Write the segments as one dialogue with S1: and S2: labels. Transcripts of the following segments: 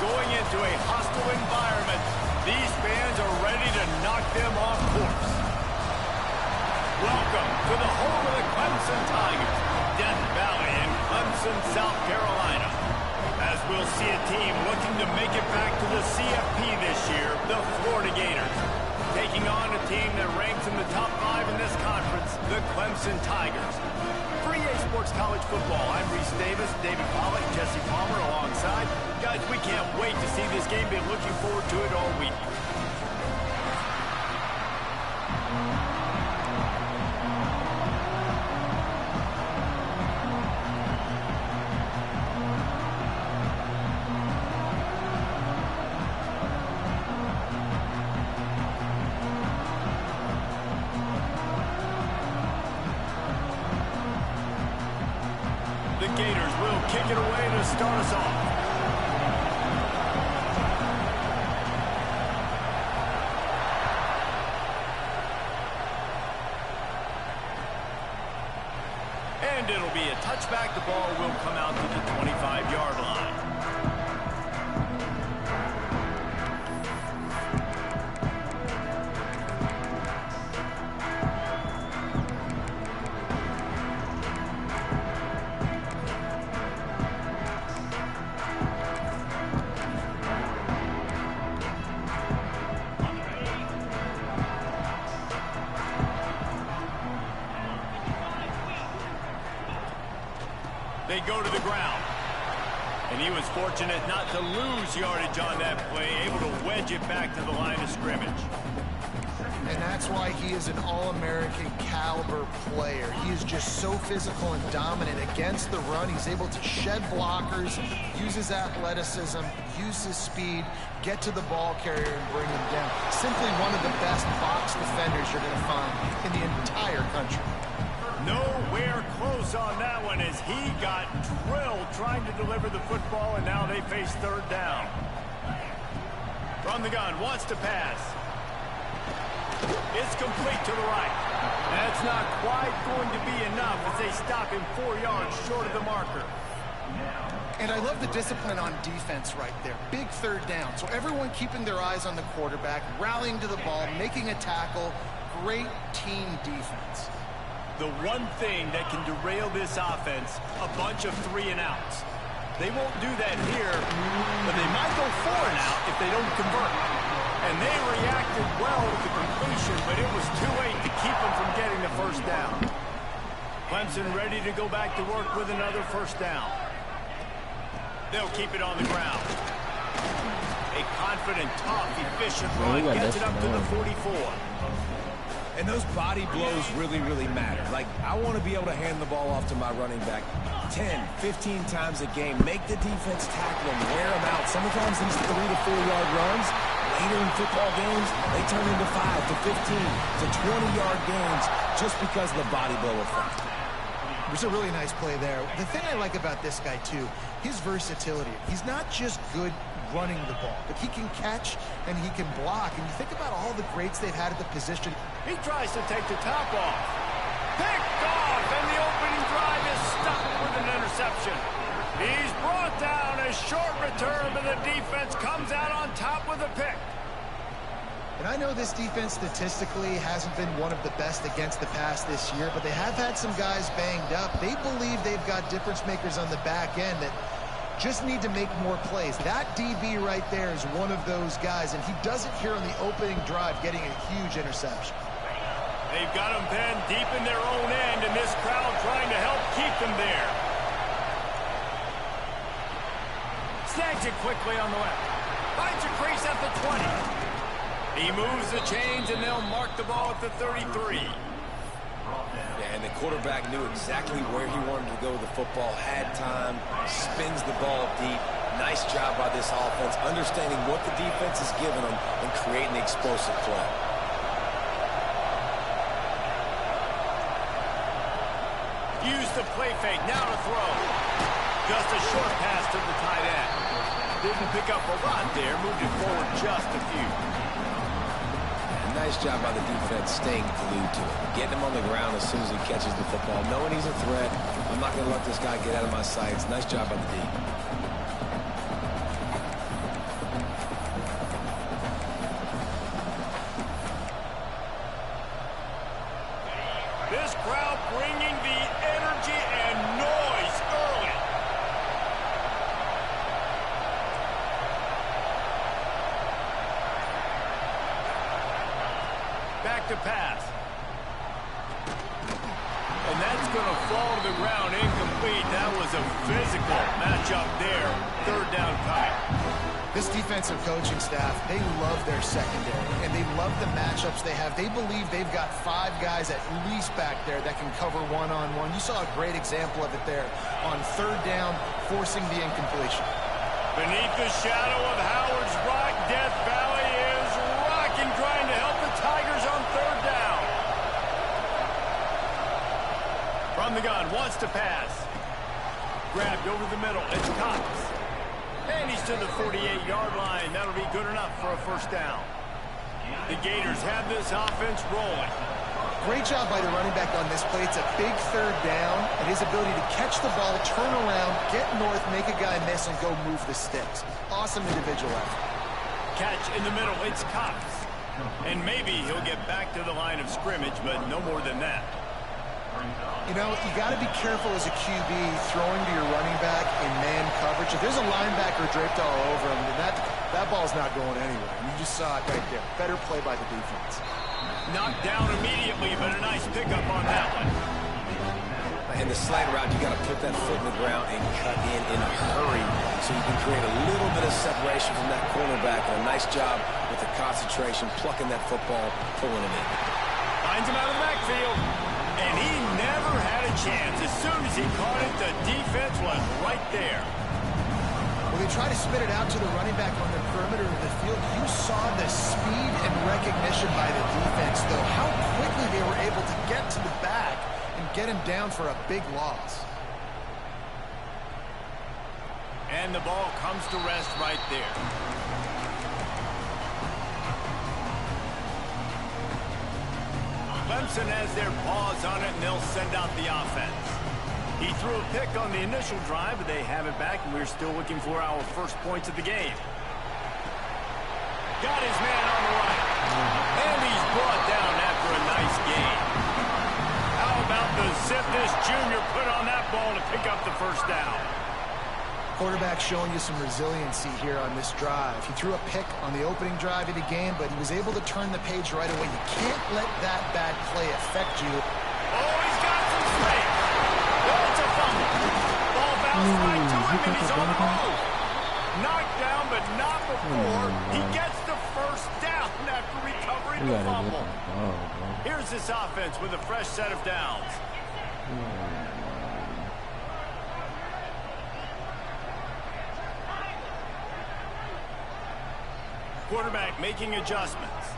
S1: going into a hostile environment. These fans are ready to knock them off course. Welcome to the home of the Clemson Tigers, Death Valley in Clemson, South Carolina. As we'll see a team looking to make it back to the CFP this year, the Florida Gators. Taking on a team that ranks in the top 5 in this conference, the Clemson Tigers. For EA Sports College Football, I'm Reese Davis, David Pollack, Jesse Palmer alongside. Guys, we can't wait to see this game. Been looking forward to it all week. The Gators will kick it away to start us off. And it'll be a touchback. The ball will come out to the 25-yard line. They go to the ground. And he was fortunate not to lose yardage on that play, able to wedge it back to the line of scrimmage.
S2: And that's why he is an All-American caliber player. He is just so physical and dominant against the run. He's able to shed blockers, use his athleticism, use his speed, get to the ball carrier and bring him down. Simply one of the best box defenders you're going to find in the entire country.
S1: Nowhere close on that one as he got drilled trying to deliver the football, and now they face third down. From the gun, wants to pass. It's complete to the right. That's not quite going to be enough as they stop him 4 yards short of the marker.
S2: And I love the discipline on defense right there. Big third down. So everyone keeping their eyes on the quarterback, rallying to the ball, making a tackle. Great team defense.
S1: The one thing that can derail this offense, a bunch of 3-and-outs. They won't do that here, but they might go 4-and-out if they don't convert. And they reacted well with the completion, but it was too late to keep them from getting the first down. Clemson ready to go back to work with another first down. They'll keep it on the ground. A confident, tough, efficient run gets it up to the 44.
S3: And those body blows really, really matter. Like, I want to be able to hand the ball off to my running back 10, 15 times a game. Make the defense tackle him, wear him out. Sometimes these 3 to 4 yard runs, later in football games, they turn into 5 to 15 to 20-yard games just because of the body blow effect.
S2: It was a really nice play there. The thing I like about this guy, too, his versatility. He's not just good running the ball, but he can catch and he can block. And you think about all the greats they've had at the position.
S1: He tries to take the top off. Picked off, and the opening drive is stopped with an interception. He's brought down. A short return, but the defense comes out on top with a pick.
S2: And I know this defense statistically hasn't been one of the best against the pass this year, but they have had some guys banged up. They believe they've got difference makers on the back end that just need to make more plays. That DB right there is one of those guys, and he does it here on the opening drive, getting a huge interception.
S1: They've got them pinned deep in their own end, and this crowd trying to help keep them there. Snags it quickly on the left. Finds a crease at the 20. He moves the chains, and they'll mark the ball at the 33.
S3: And the quarterback knew exactly where he wanted to go with the football, had time, spins the ball deep. Nice job by this offense, understanding what the defense is giving them and creating the explosive play.
S1: Use the play fake, now to throw. Just a short pass to the tight end. Didn't pick up a lot there, moved it forward just a few.
S3: Nice job by the defense staying glued to it. Getting him on the ground as soon as he catches the football. Knowing he's a threat. I'm not going to let this guy get out of my sights. Nice job by the D.
S1: back to pass. And that's going to fall to the ground incomplete. That was a physical matchup there. Third down coming.
S2: This defensive coaching staff, they love their secondary, and they love the matchups they have. They believe they've got 5 guys at least back there that can cover one-on-one. You saw a great example of it there on third down, forcing the incompletion.
S1: Beneath the shadow of Howard's Rock, Death Valley is rocking, trying to help the Tigers on third down. From the gun, wants to pass. Grabbed over the middle, it's Cox. And he's to the 48-yard line. That'll be good enough for a first down. The Gators have this offense rolling.
S2: Great job by the running back on this play. It's a big third down, and his ability to catch the ball, turn around, get north, make a guy miss, and go move the sticks. Awesome individual effort.
S1: Catch in the middle, it's Cox. And maybe he'll get back to the line of scrimmage, but no more than that.
S2: You know, you got to be careful as a QB throwing to your running back in man coverage. If there's a linebacker draped all over him, then that ball's not going anywhere. And you just saw it right there. Better play by the defense.
S1: Knocked down immediately, but a nice pickup on that one.
S3: In the slant route, you got to put that foot in the ground and cut in a hurry so you can create a little bit of separation from that cornerback. And a nice job with the concentration, plucking that football, pulling it in.
S1: Finds him out of the backfield. And he never had a chance. As soon as he caught it, the defense was right there.
S2: When they try to spit it out to the running back on the perimeter of the field, you saw the speed and recognition by the defense, though, how quickly they were able to get to the back and get him down for a big loss.
S1: And the ball comes to rest right there. Clemson has their paws on it, and they'll send out the offense. He threw a pick on the initial drive, but they have it back, and we're still looking for our first points of the game. Got his man on the right. And he's brought down after a nice gain. How about the zip this junior put on that ball to pick up the first down?
S2: Quarterback showing you some resiliency here on this drive. He threw a pick on the opening drive of the game, but he was able to turn the page right away. You can't let that bad play affect you.
S1: Oh, he's got some space. Oh, it's a fumble. Ball bounced right to him, and he's on the move. Knocked down, but not before he gets the first down after recovering the fumble. Here's this offense with a fresh set of downs. Quarterback making adjustments.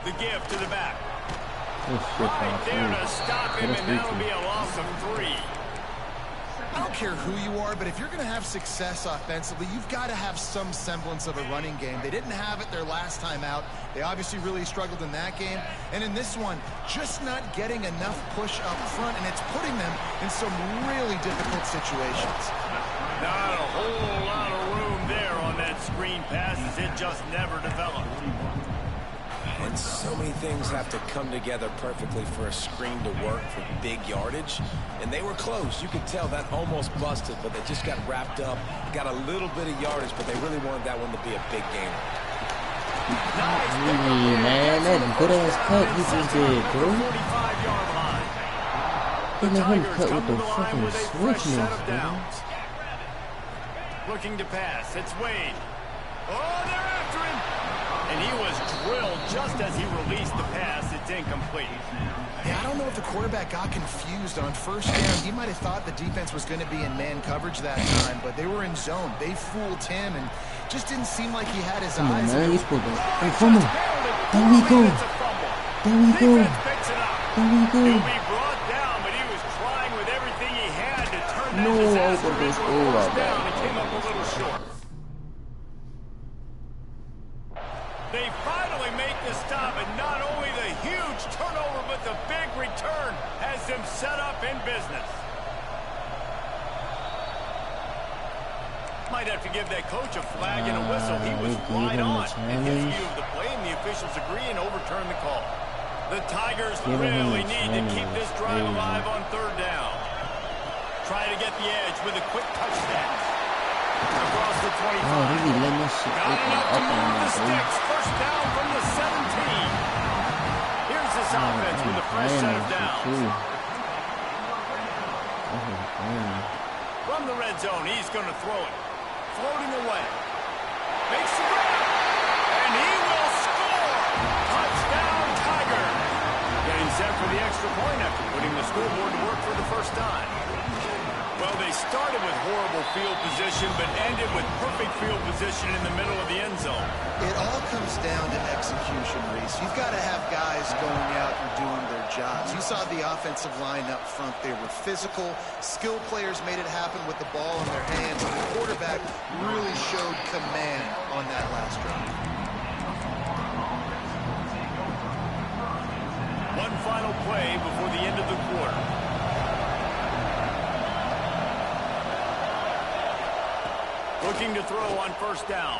S1: The give to the back. Right there to stop him, and that'll be a loss of 3.
S2: I don't care who you are, but if you're going to have success offensively, you've got to have some semblance of a running game. They didn't have it their last time out. They obviously really struggled in that game. And in this one, just not getting enough push up front, and it's putting them in some really difficult situations.
S1: Not a whole lot of room there on that screen pass, as it just never developed.
S3: And so many things have to come together perfectly for a screen to work for big yardage. And they were close. You could tell that almost busted, but they just got wrapped up, got a little bit of yardage, but they really wanted that one to be a big game.
S4: Really, man, that good-ass cut he just did, bro. He made him cut with the fucking swiftness, bro.
S1: Looking to pass. It's Wade. Oh, they're after him. And he was drilled just as he released the pass. It's incomplete.
S2: Yeah, I don't know if the quarterback got confused on first down. He might have thought the defense was going to be in man coverage that time, but they were in zone. They fooled him and just didn't seem like he had his eyes.
S4: Man, he's put it. Hey, come on. There we go. There we go. There we go.
S1: He'll be brought down, but he was trying with everything he had to turn that disaster into a first down. It came up a little short. They finally make the stop, and not only the huge turnover, but the big return has them set up in business. Might have to give that coach a flag and a whistle. He was right on in his view of the play, and the officials agree and overturn the call. The Tigers really need to keep this drive alive on third down. Try to get the edge with a quick touchdown. Across across the 25.
S4: Oh, they be letting that shit
S1: Got
S4: open
S1: enough to
S4: up on
S1: move the
S4: that, dude.
S1: sticks. First down from the 17. Here's this offense with a fresh set of downs. From the red zone, he's going to throw it. Floating away. Makes the grab. And he will score. Touchdown, Tiger. Getting set for the extra point after putting the scoreboard to work for the first time. Well, they started with horrible field position, but ended with perfect field position in the middle of the end zone.
S2: It all comes down to execution, Reese. You've got to have guys going out and doing their jobs. You saw the offensive line up front. They were physical. Skill players made it happen with the ball in their hands. And the quarterback really showed command on that last drive.
S1: One final play before the end of the quarter. Looking to throw on first down.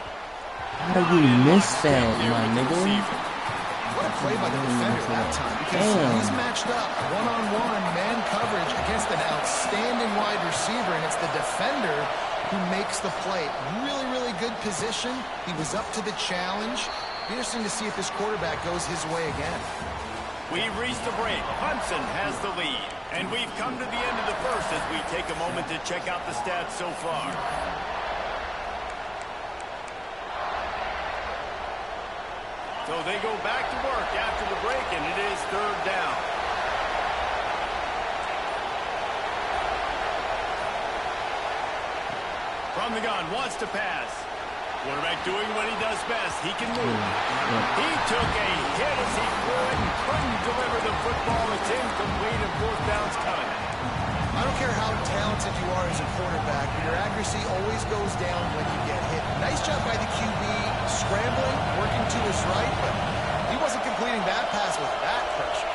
S4: How do you miss that, my nigga?
S2: What a play by the defender that time, because he's matched up one-on-one man coverage against an outstanding wide receiver, and it's the defender who makes the play. Really, really good position. He was up to the challenge. Interesting to see if this quarterback goes his way again.
S1: We've reached the break. Clemson has the lead. And we've come to the end of the first as we take a moment to check out the stats so far. So they go back to work after the break, and it is third down. From the gun, wants to pass. Quarterback doing what he does best. He can move. He took a hit as he threw it and couldn't deliver the football. It's incomplete and fourth down's coming.
S2: I don't care how talented you are as a quarterback, but your accuracy always goes down when you get hit. Nice job by the QB, scrambling, working to his right, but he wasn't completing that pass with that pressure.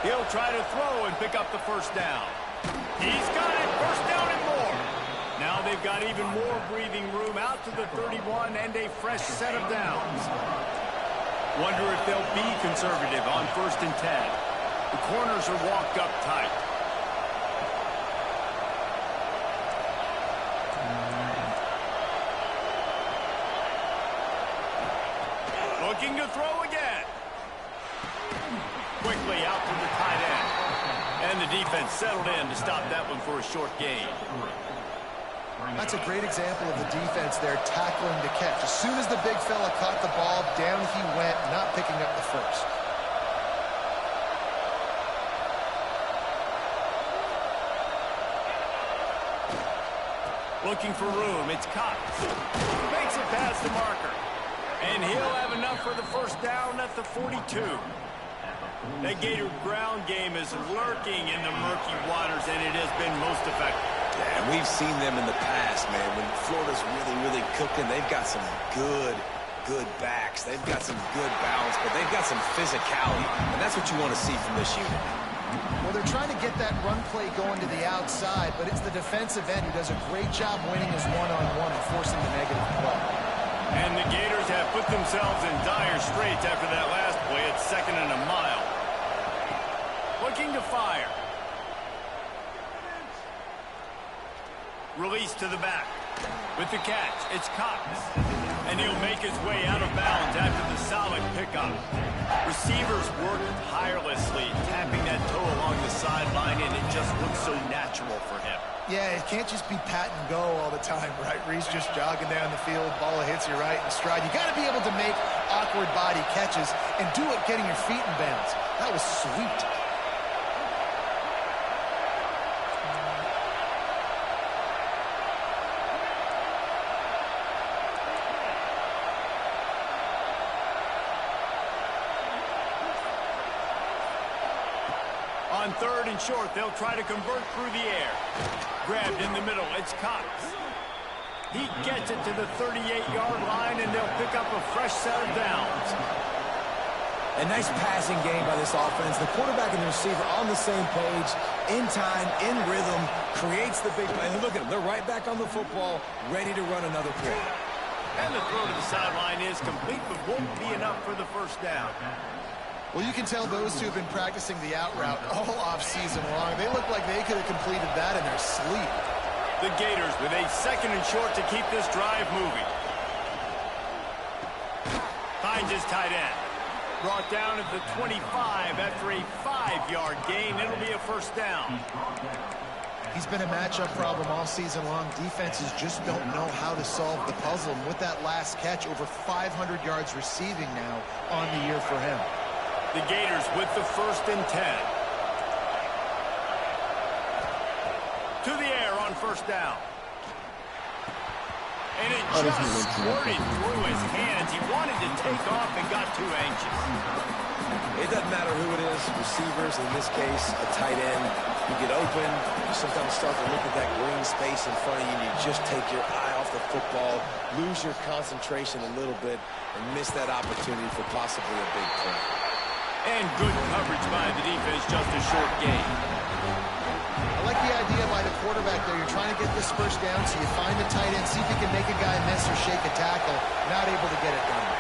S1: He'll try to throw and pick up the first down. He's got it. First down and more. Now they've got even more breathing room out to the 31 and a fresh set of downs. Wonder if they'll be conservative on 1st and 10. The corners are walked up tight. Looking to throw again. Quickly out to the tight end. And the defense settled in to stop that one for a short gain.
S2: That's a great example of the defense there tackling the catch. As soon as the big fella caught the ball, down he went, not picking up the first.
S1: Looking for room, it's Cox. Makes it past the marker. And he'll have enough for the first down at the 42. That Gator ground game is lurking in the murky waters, and it has been most effective.
S3: Yeah, and we've seen them in the past, man. When Florida's really, really cooking, they've got some good backs. They've got some good balance, but they've got some physicality, and that's what you want to see from this unit.
S2: Well, they're trying to get that run play going to the outside, but it's the defensive end who does a great job winning his one-on-one and forcing the negative play.
S1: And the Gators have put themselves in dire straits after that last play at 2nd and a mile. Looking to fire. Release to the back. With the catch, it's Cox. And he'll make his way out of bounds after the solid pickup. Receivers worked tirelessly, tapping that toe along the sideline, and it just looks so natural for him.
S2: Yeah, it can't just be pat and go all the time, right? Reese just jogging down the field, ball hits you right in stride. You got to be able to make awkward body catches and do it getting your feet in bounds. That was sweet.
S1: On 3rd and short, they'll try to convert through the air. Grabbed in the middle, it's Cox. He gets it to the 38-yard line, and they'll pick up a fresh set of downs.
S3: A nice passing game by this offense. The quarterback and the receiver on the same page, in time, in rhythm, creates the big play. And look at them. They're right back on the football, ready to run another play.
S1: And the throw to the sideline is complete, but won't be enough for the first down.
S2: Well, you can tell those two have been practicing the out route all off-season long. They look like they could have completed that in their sleep.
S1: The Gators with a 2nd and short to keep this drive moving. Finds his tight end. Brought down at the 25 after a 5-yard gain. It'll be a first down.
S2: He's been a matchup problem all season long. Defenses just don't know how to solve the puzzle. And with that last catch, over 500 yards receiving now on the year for him.
S1: The Gators with the 1st and 10. To the air on first down. And it just squirted through his hands. He wanted to take off and got too anxious.
S3: It doesn't matter who it is, receivers, in this case, a tight end. You get open, you sometimes start to look at that green space in front of you, and you just take your eye off the football, lose your concentration a little bit, and miss that opportunity for possibly a big play.
S1: And good coverage by the defense, just a short gain.
S2: I like the idea by the quarterback there. You're trying to get this first down, so you find the tight end, see if you can make a guy miss or shake a tackle. Not able to get it done.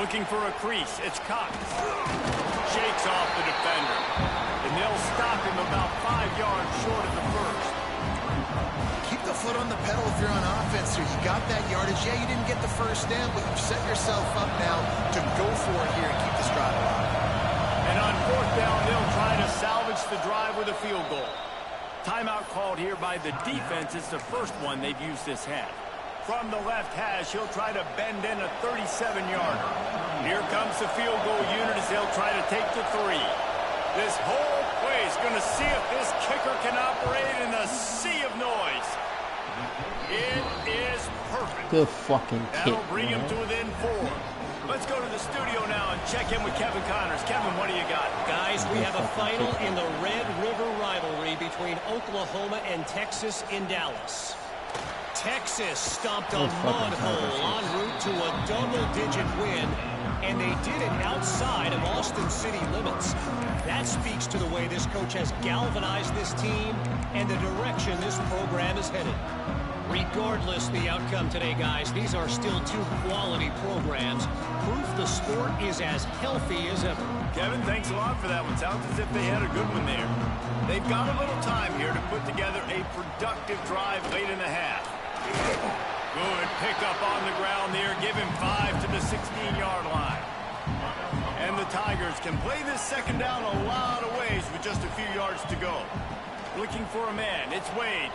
S1: Looking for a crease. It's Cox. Shakes off the defender. And they'll stop him about 5 yards short of the first.
S2: Keep the foot on the pedal if you're on offense here. You got that yardage. Yeah, you didn't get the first down, but you've set yourself up now to go for it here and keep this drive alive.
S1: And on 4th down, they'll try to salvage the drive with a field goal. Timeout called here by the defense. It's the first one they've used this half. From the left hash, he'll try to bend in a 37-yarder. Here comes the field goal unit as they'll try to take the 3. This whole play is going to see if this kicker can operate in a sea of noise. It is perfect.
S4: Good fucking kick.
S1: That'll bring him to within 4. Let's go to the studio now and check in with Kevin Connors. Kevin, what do you got?
S5: Guys, we have a final in the Red River rivalry between Oklahoma and Texas in Dallas. Texas stomped a mud hole en route to a double-digit win, and they did it outside of Austin city limits. That speaks to the way this coach has galvanized this team and the direction this program is headed. Regardless the outcome today, guys, these are still 2 quality programs. Proof the sport is as healthy as ever.
S1: Kevin, thanks a lot for that one. Sounds as if they had a good one there. They've got a little time here to put together a productive drive late in the half. Good pickup on the ground there. Give him 5 to the 16-yard line. And the Tigers can play this second down a lot of ways with just a few yards to go. Looking for a man. It's Wade.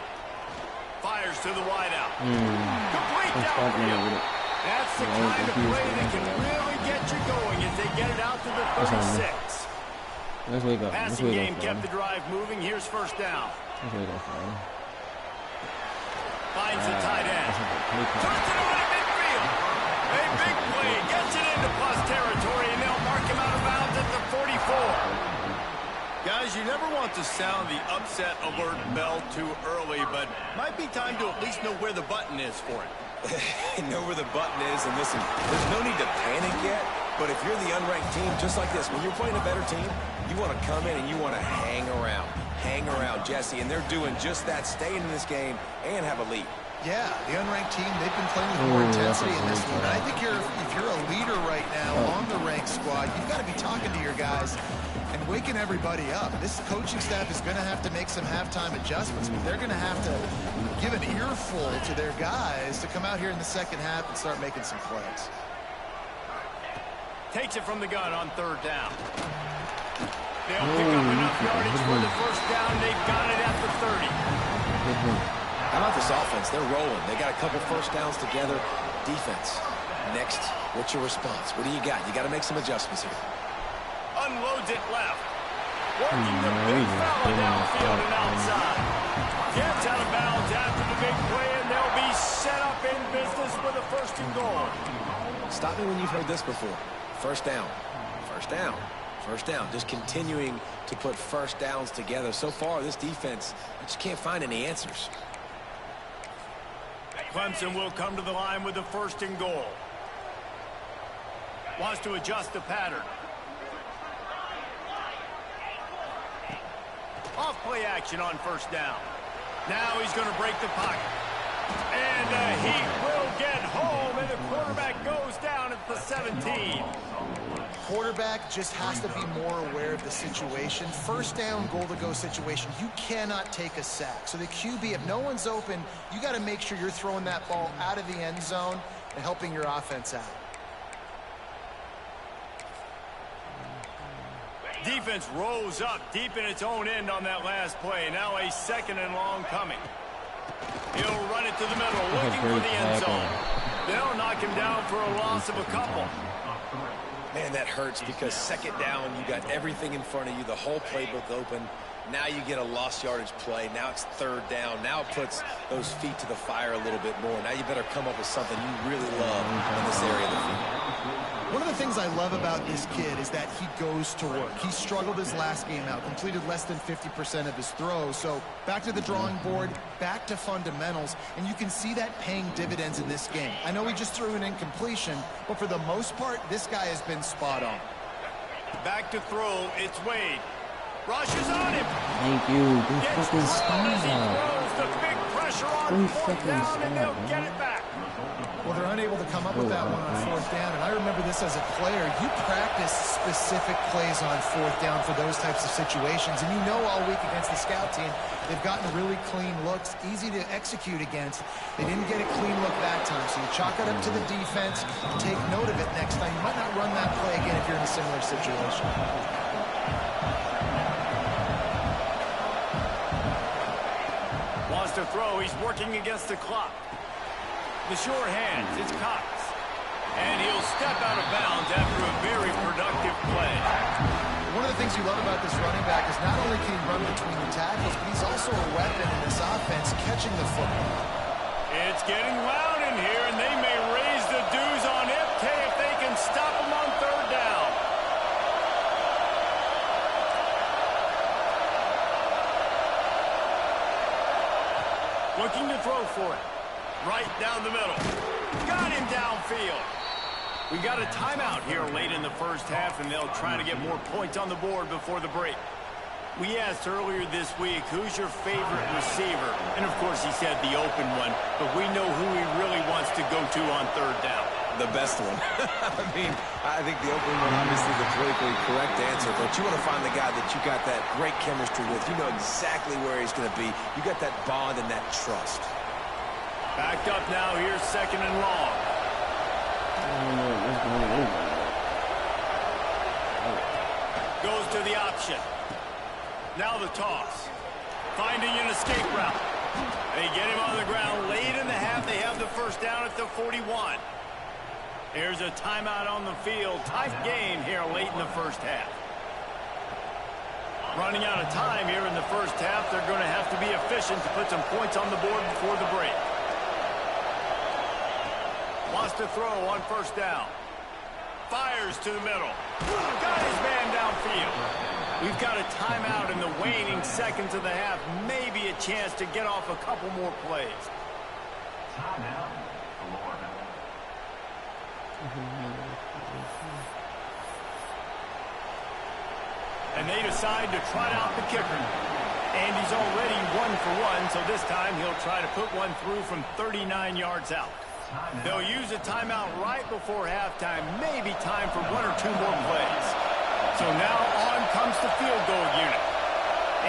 S1: Fires to the wideout. Complete downfield. That's the kind of play that can really get you going as they get it out to the 36. Passing game kept the drive moving. Here's first down. Finds the tight end. Turns it over to midfield. A big play. Gets it into plus territory, and they'll mark him out of bounds at the 44. Guys, you never want to sound the upset alert bell too early, but might be time to at least know where the button is for it.
S3: Know where the button is, and listen, there's no need to panic yet, but if you're the unranked team, just like this, when you're playing a better team, you want to come in and you want to hang around, Jesse, and they're doing just that, staying in this game and have a lead.
S2: Yeah, the unranked team, they've been playing with more intensity in this one. And I think if you're a leader right now on the ranked squad, you've got to be talking to your guys and waking everybody up. This coaching staff is going to have to make some halftime adjustments, but they're going to have to give an earful to their guys to come out here in the second half and start making some plays.
S1: Takes it from the gun on 3rd down. They'll pick up enough yardage for the first down. They've got it at the 30.
S3: How about this offense? They're rolling. They got a couple first downs together. Defense. Next, what's your response? What do you got? You got to make some adjustments here.
S1: Unloads it left. Working the big fella downfield and outside. Gets out of bounds after the big play, and they'll be set up in business with a 1st and goal.
S3: Stop me when you've heard this before. First down. First down. First down. Just continuing to put first downs together. So far, this defense, I just can't find any answers.
S1: Clemson will come to the line with the 1st and goal. Wants to adjust the pattern. Off play action on first down. Now he's going to break the pocket. And he will get home, and the quarterback goes down at the 17.
S2: Quarterback just has to be more aware of the situation. First down, goal-to-go situation. You cannot take a sack. So the QB, if no one's open, you got to make sure you're throwing that ball out of the end zone and helping your offense out.
S1: Defense rose up deep in its own end on that last play. Now a 2nd and long coming. He'll run it to the middle, looking for the end zone. They'll knock him down for a loss of a couple.
S3: Man, that hurts because 2nd down, you got everything in front of you, the whole playbook open. Now you get a lost yardage play. Now it's 3rd down. Now it puts those feet to the fire a little bit more. Now you better come up with something you really love in this area of the field.
S2: One of the things I love about this kid is that he goes to work. He struggled his last game out, completed less than 50% of his throws. So back to the drawing board, back to fundamentals, and you can see that paying dividends in this game. I know he just threw an incompletion, but for the most part, this guy has been spot on.
S1: Back to throw, it's Wade. Rushes on him.
S4: Thank you. Good fucking stop.
S1: The big pressure on 4th down, and they'll get it back.
S2: Well, they're unable to come up with that one on 4th down, and I remember this as a player. You practice specific plays on 4th down for those types of situations, and you know all week against the scout team, they've gotten really clean looks, easy to execute against. They didn't get a clean look that time, so you chalk it up to the defense. Take note of it next time. You might not run that play again if you're in a similar situation.
S1: Wants to throw. He's working against the clock. The sure hands, it's Cox. And he'll step out of bounds after a very productive play.
S2: One of the things you love about this running back is not only can he run between the tackles, but he's also a weapon in this offense catching the football.
S1: It's getting loud in here, and they may raise the dues on Ncaa if they can stop him on 3rd down. Looking to throw for it. Right down the middle. Got him downfield. We got a timeout here late in the first half, and they'll try to get more points on the board before the break. We asked earlier this week, who's your favorite receiver? And, of course, he said the open one, but we know who he really wants to go to on 3rd down.
S3: The best one. I mean, I think the open one, obviously the politically correct answer, but you want to find the guy that you got that great chemistry with. You know exactly where he's going to be. You got that bond and that trust.
S1: Backed up now, here's 2nd and long. Goes to the option. Now the toss. Finding an escape route. They get him on the ground late in the half. They have the 1st down at the 41. Here's a timeout on the field. Tight game here late in the first half. Running out of time here in the first half. They're going to have to be efficient to put some points on the board before the break. Wants to throw on 1st down. Fires to the middle. Got his man downfield. We've got a timeout in the waning seconds of the half. Maybe a chance to get off a couple more plays. And they decide to trot out the kicker. And he's already 1 for 1, so this time he'll try to put one through from 39 yards out. They'll use a timeout right before halftime. Maybe time for 1 or 2 more plays. So now on comes the field goal unit.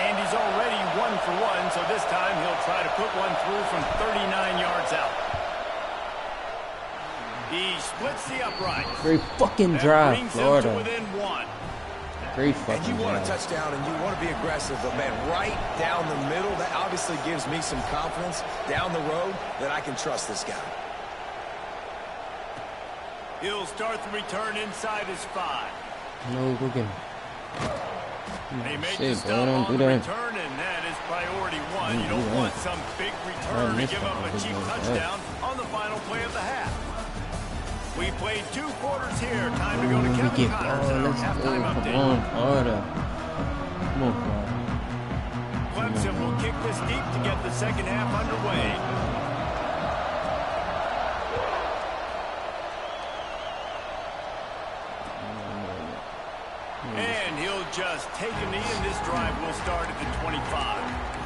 S1: And he's already 1 for 1, so this time he'll try to put one through from 39 yards out. He splits the uprights.
S4: Great fucking drive, Florida.
S1: Within 1.
S4: Great fucking drive.
S3: And you want a touchdown and you want to be aggressive, but man, right down the middle, that obviously gives me some confidence down the road that I can trust this guy.
S1: He'll start the return inside his 5.
S4: No cooking.
S1: They make
S4: Shit,
S1: the stop
S4: don't
S1: on
S4: do
S1: the
S4: that.
S1: return, and that is priority 1. You
S4: do
S1: don't
S4: that.
S1: want some big return to give up a cheap touchdown
S4: that.
S1: on the final play of the half. We played 2 quarters here. Time to go to
S4: We
S1: Kevin
S4: get
S1: Connors in our
S4: let's go.
S1: halftime
S4: Come
S1: update.
S4: on, Florida. Come on, Florida.
S1: Clemson will kick this deep to get the second half underway. And he'll just take a knee, and this drive will start at the 25.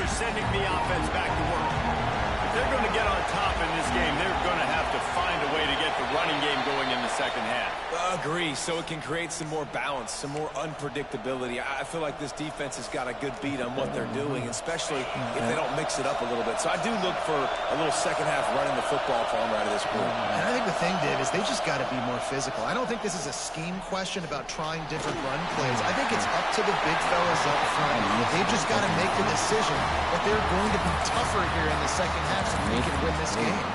S1: Sending the offense back to work. If they're going to get on top in this game, they're going to have to find a way to get the running game going in the second half.
S3: Agree, so it can create some more balance, some more unpredictability. I feel like this defense has got a good beat on what they're doing, especially if they don't mix it up a little bit. So I do look for a little second half running the football from right of this group.
S2: And I think the thing, Dave, is they just got to be more physical. I don't think this is a scheme question about trying different run plays. I think it's up to the big fellas up front. They've just got to make the decision that they're going to be tougher here in the second half so they can win this game.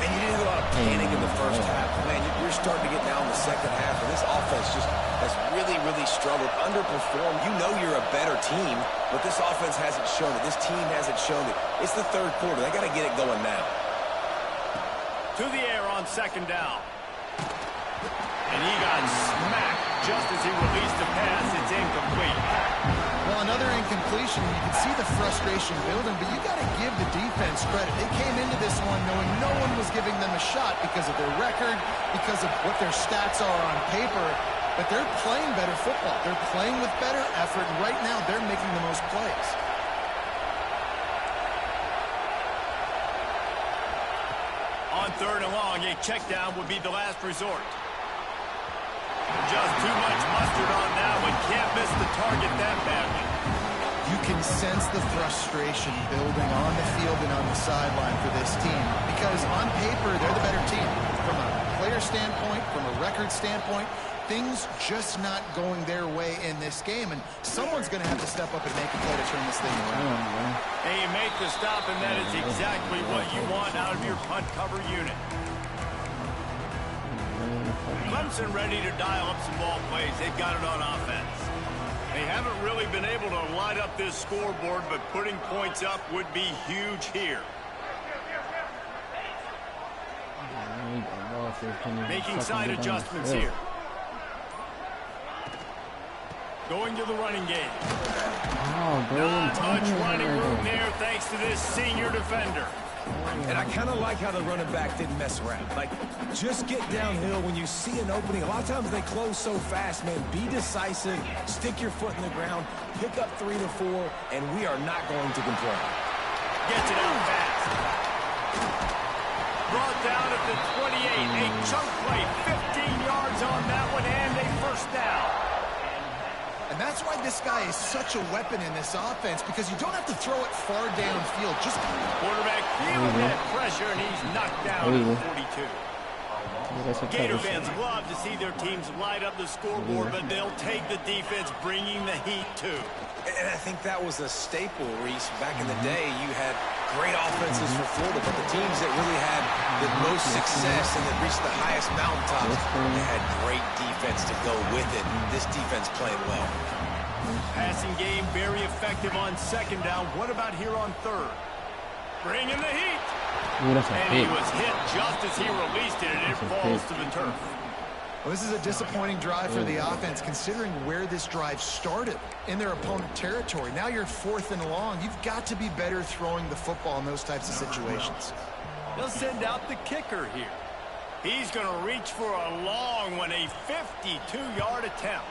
S3: And you didn't have a lot of panic in the first half. Man, you're starting to get down in the second half, and this offense just has really, really struggled, underperformed. You know you're a better team, but this offense hasn't shown it. This team hasn't shown it. It's the third quarter. They got to get it going now.
S1: To the air on second down. And he got smacked just as he released the pass. It's incomplete.
S2: Well, another incompletion. You can see the frustration building, but you got to give the defense credit. They came into this one knowing no one was giving them a shot because of their record, because of what their stats are on paper, but they're playing better football. They're playing with better effort, and right now they're making the most plays.
S1: On third and long, a check down would be the last resort. Just too much mustard on that one. Can't miss the target that badly.
S2: You can sense the frustration building on the field and on the sideline for this team because on paper, they're the better team. From a player standpoint, from a record standpoint, things just not going their way in this game, and someone's going to have to step up and make a play to turn this thing around.
S1: And you make the stop, and that is exactly what you want out of your punt cover unit. Clemson ready to dial up some ball plays. They've got it on offense. They haven't really been able to light up this scoreboard, but putting points up would be huge here. Making side adjustments here. Going to the running game. Not much running room there thanks to this senior defender.
S3: And I kind of like how the running back didn't mess around. Like, just get downhill when you see an opening. A lot of times they close so fast, man. Be decisive, stick your foot in the ground, pick up 3 to 4, and we are not going to complain.
S1: Gets it out fast. Brought down at the 28. A chunk play, 15 yards on that one, and a first down.
S2: And that's why this guy is such a weapon in this offense, because you don't have to throw it far downfield. Just
S1: quarterback feeling that pressure, and he's knocked down at the 42. Gator fans love to see their teams light up the scoreboard, but they'll take the defense bringing the heat too.
S3: And I think that was a staple, Reese. Back in the day, you had great offenses for Florida, but the teams that really had the most success and that reached the highest mountaintops, they had great defense to go with it. This defense playing well.
S1: Passing game very effective on second down. What about here on third? Bringing the heat. And he was hit just as he released it, and it falls to the turf.
S2: Well, this is a disappointing drive for the offense, considering where this drive started in their opponent territory. Now you're 4th and long. You've got to be better throwing the football in those types of situations.
S1: They'll send out the kicker here. He's going to reach for a long one, a 52-yard attempt.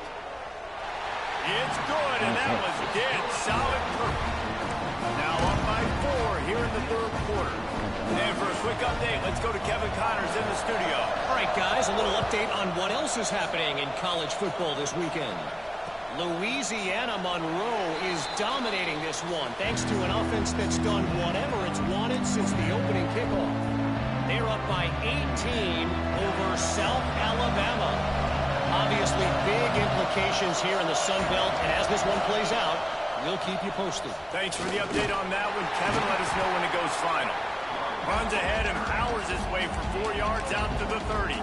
S1: It's good, and that was dead solid perfect. Now up by 4 here in the third quarter. And for a quick update, let's go to Kevin Connors in the studio.
S5: All right, guys, a little update on what else is happening in college football this weekend. Louisiana Monroe is dominating this one, thanks to an offense that's done whatever it's wanted since the opening kickoff. They're up by 18 over South Alabama. Obviously, big implications here in the Sun Belt, and as this one plays out, we'll keep you posted.
S1: Thanks for the update on that one. Kevin, let us know when it goes final. Runs ahead and powers his way for 4 yards out to the 30.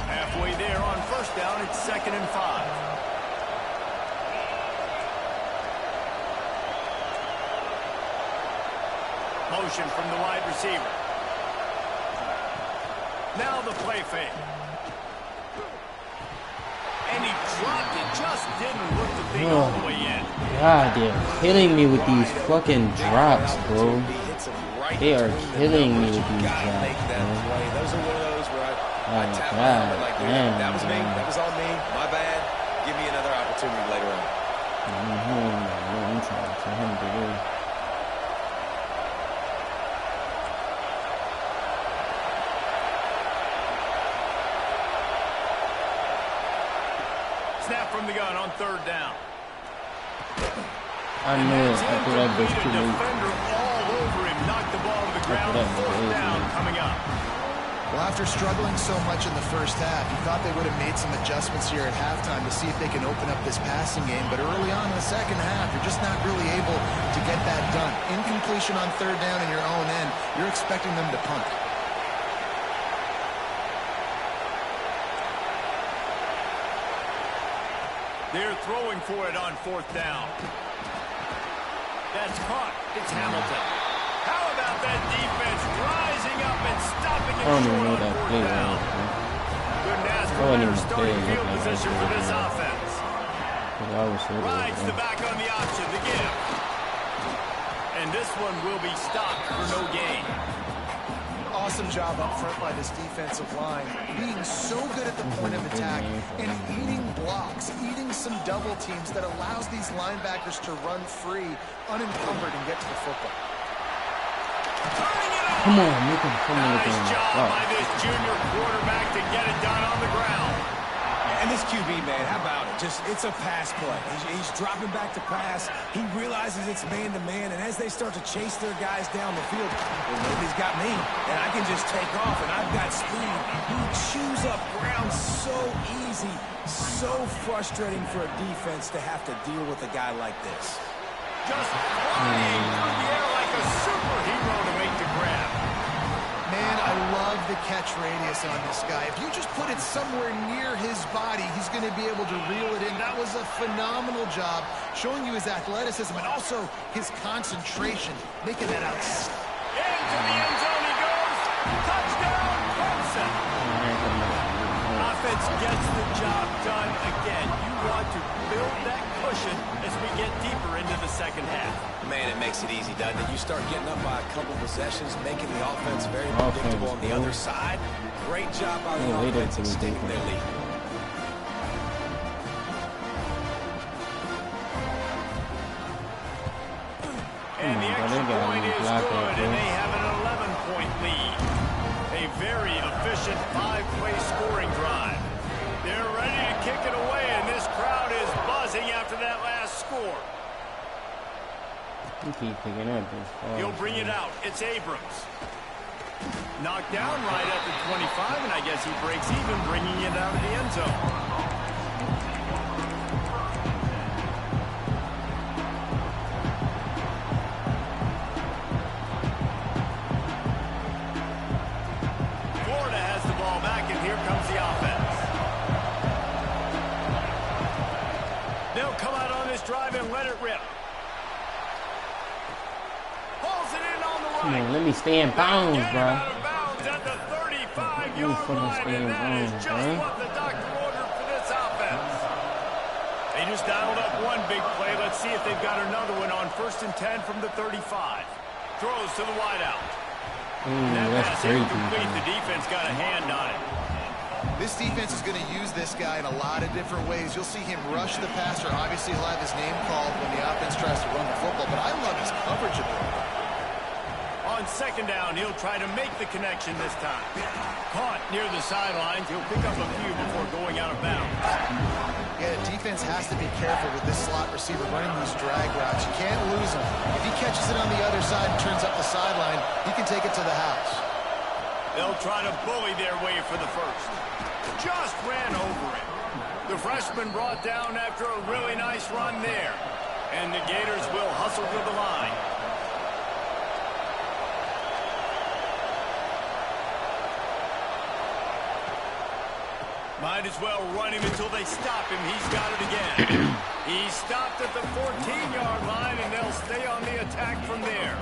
S1: Halfway there on first down, it's 2nd and 5. Motion from the wide receiver. Now the play fake. And he dropped it. Just didn't look the thing all the way in.
S4: God, they're killing me with these fucking drops, bro. They are killing me with these drops, bro.
S3: Those are one of those where I tap
S4: God,
S3: out like,
S4: damn,
S3: that was me. That was on me. My bad. Give me another opportunity later on.
S4: I'm trying to tell him to do.
S1: Snap from the gun on third down.
S4: I knew it. I threw that bitch too late.
S1: Defender all over him. Knocked the ball to the ground. Fourth down coming up.
S2: Well, after struggling so much in the first half, you thought they would have made some adjustments here at halftime to see if they can open up this passing game. But early on in the second half, you're just not really able to get that done. Incompletion on third down in your own end, you're expecting them to punt.
S1: They're throwing for it on fourth down. That's caught. It's Hamilton. How about that defense rising up and stopping it short on fourth down? Couldn't ask for better starting field position for this offense. Rides the back on the option, the give. And this one will be stopped for no gain.
S2: Awesome job up front by this defensive line, being so good at the point of attack and eating blocks, eating some double teams that allows these linebackers to run free, unencumbered, and get to the football.
S4: Come on, make him come on.
S1: Nice job by this junior quarterback to get it done on the ground.
S3: And this QB, man, how about it? It's a pass play. He's dropping back to pass. He realizes it's man-to-man, and as they start to chase their guys down the field, well, nobody's got me, and I can just take off, and I've got speed. He chews up ground so easy, so frustrating for a defense to have to deal with a guy like this.
S1: Just flying through the air like a superhero to make the grab.
S2: Man, I love the catch radius on this guy. If you just put it somewhere near his body, he's going to be able to reel it in. That was a phenomenal job, showing you his athleticism and also his concentration, making that out.
S1: Into the end zone he goes. Touchdown, Clemson. Offense gets the job done again. You want to build that cushion as we get deeper into the second half.
S3: Man, it makes it easy, doesn't it? You start getting up by a couple possessions, making the offense very predictable on the other side. Great job by the offense extending their lead.
S1: And the extra point is good, and they have an 11-point lead. A very efficient 5-play scoring drive. They're ready to kick it away, and this crowd is buzzing after that last score. He'll bring it out. It's Abrams. Knocked down right at the 25, and I guess he breaks even, bringing it out of the end zone. Florida has the ball back, and here comes the offense. They'll come out on this drive and let it rip.
S4: Come on, let me stay in bounds, bro.
S1: Out of bounds at the 35-yard line, and that is just what the doctor ordered for this offense. They just dialed up one big play. Let's see if they've got another one on 1st and 10 from the 35. Throws to the wideout.
S4: That's crazy.
S1: The defense got a hand on it.
S2: This defense is going to use this guy in a lot of different ways. You'll see him rush the passer. Obviously, he'll have his name called when the offense tries to run the football, but I love his coverage ability.
S1: On second down, he'll try to make the connection this time. Caught near the sidelines. He'll pick up a few before going out of bounds.
S2: Yeah, the defense has to be careful with this slot receiver running these drag routes. You can't lose him. If he catches it on the other side and turns up the sideline, he can take it to the house.
S1: They'll try to bully their way for the first. Just ran over it. The freshman brought down after a really nice run there. And the Gators will hustle to the line. Might as well run him until they stop him. He's got it again. He's stopped at the 14-yard line, and they'll stay on the attack from there.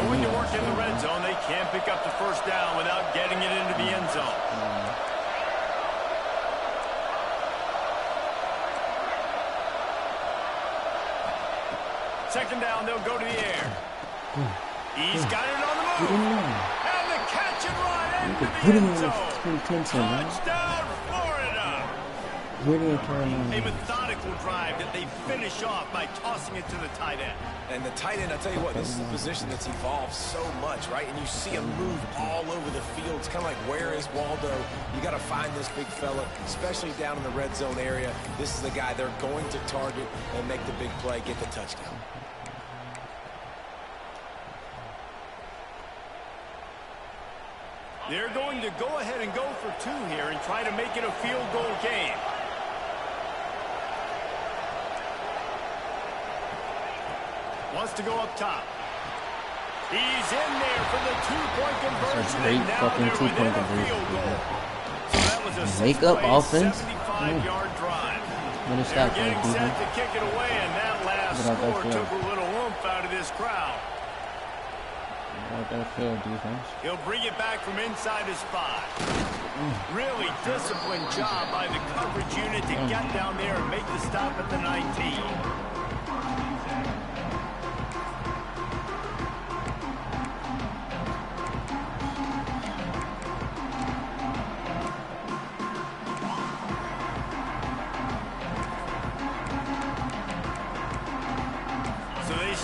S1: Going to work in the red zone. They can't pick up the first down without getting it into the end zone. Second down, they'll go to the air. He's got it on the move. And the catch and run into the end zone. Touchdown, Florida. A methodical drive that they finish off by tossing it to the tight end.
S3: And the tight end, I'll tell you what, this is a position that's evolved so much, right? And you see him move all over the field. It's kind of like, where is Waldo? You got to find this big fella, especially down in the red zone area. This is the guy they're going to target and make the big play, get the touchdown.
S1: They're going to go ahead and go for two here and try to make it a field goal game. Wants to go up top. He's in there for the two-point conversion.
S4: That's a great fucking two-point conversion.
S1: So that was a
S4: Wake up, offense.
S1: 75-yard drive.
S4: Gonna stop
S1: They're getting set
S4: defense.
S1: to kick it away, and that last score took a little oomph out of this crowd.
S4: That field defense.
S1: He'll bring it back from inside his spot. Really disciplined job by the coverage unit to get down there and make the stop at the 19.